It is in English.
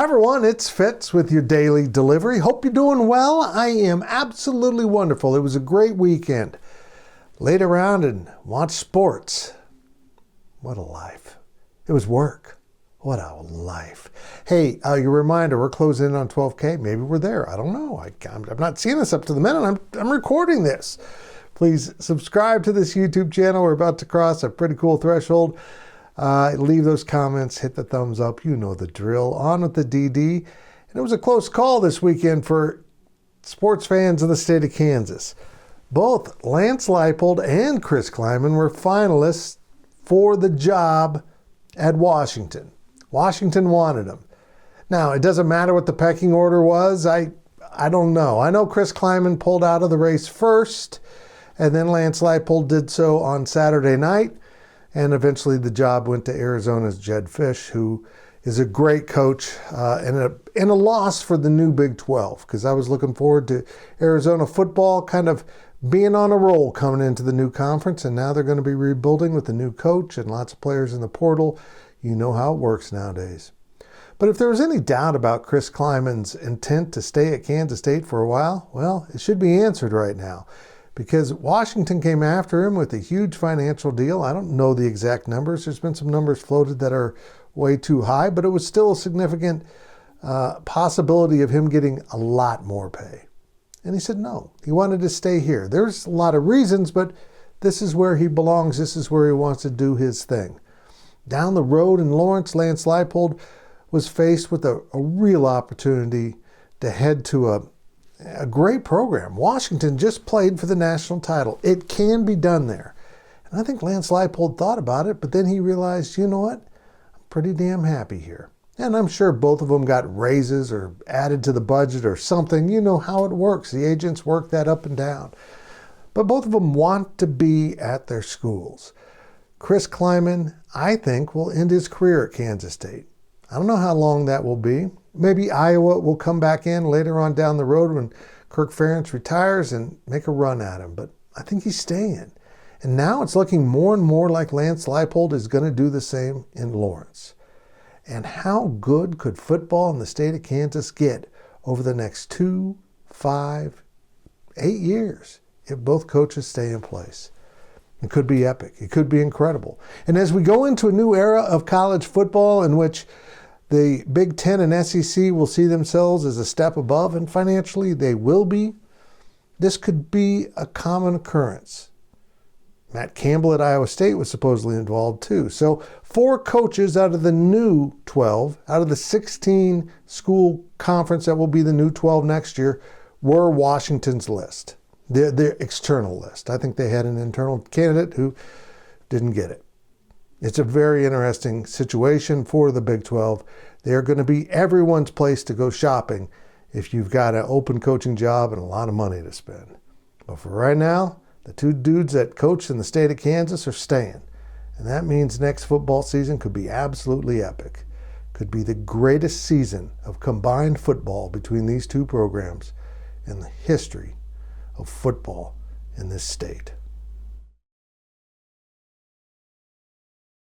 everyone, it's Fitz with your daily delivery. Hope you're doing well. I am absolutely wonderful. It was a great weekend. Laid around and watched sports. What a life. It was work. What a life. Hey, your reminder, we're closing in on 12K. Maybe we're there. I don't know. I'm not seeing this up to the minute. I'm recording this. Please subscribe to this YouTube channel. We're about to cross a pretty cool threshold. Leave those comments, hit the thumbs up. You know the drill. On with the DD. And it was a close call this weekend for sports fans in the state of Kansas. Both Lance Leipold and Chris Klieman were finalists for the job at Washington. Washington wanted him. Now, it doesn't matter what the pecking order was. I don't know. I know Chris Klieman pulled out of the race first, and then Lance Leipold did so on Saturday night. And eventually the job went to Arizona's Jedd Fisch, who is a great coach and a loss for the new Big 12, because I was looking forward to Arizona football kind of being on a roll coming into the new conference, and now they're going to be rebuilding with a new coach and lots of players in the portal. You know how it works nowadays. But if there was any doubt about Chris Klieman's intent to stay at Kansas State for a while, well, it should be answered right now, because Washington came after him with a huge financial deal. I don't know the exact numbers. There's been some numbers floated that are way too high, but it was still a significant possibility of him getting a lot more pay. And he said no. He wanted to stay here. There's a lot of reasons, but this is where he belongs. This is where he wants to do his thing. Down the road in Lawrence, Lance Leipold was faced with a real opportunity to head to a great program. Washington just played for the national title. It can be done there. And I think Lance Leipold thought about it, but then he realized, you know what? I'm pretty damn happy here. And I'm sure both of them got raises or added to the budget or something. You know how it works. The agents work that up and down. But both of them want to be at their schools. Chris Klieman, I think, will end his career at Kansas State. I don't know how long that will be. Maybe Iowa will come back in later on down the road when Kirk Ferentz retires and make a run at him. But I think he's staying. And now it's looking more and more like Lance Leipold is going to do the same in Lawrence. And how good could football in the state of Kansas get over the next 2, 5, 8 years if both coaches stay in place? It could be epic. It could be incredible. And as we go into a new era of college football in which the Big Ten and SEC will see themselves as a step above, and financially they will be, this could be a common occurrence. Matt Campbell at Iowa State was supposedly involved too. So 4 coaches out of the new 12, out of the 16 school conference that will be the new 12 next year, were Washington's list, their external list. I think they had an internal candidate who didn't get it. It's a very interesting situation for the Big 12. They're going to be everyone's place to go shopping if you've got an open coaching job and a lot of money to spend. But for right now, the 2 dudes that coach in the state of Kansas are staying. And that means next football season could be absolutely epic. Could be the greatest season of combined football between these 2 programs in the history of football in this state.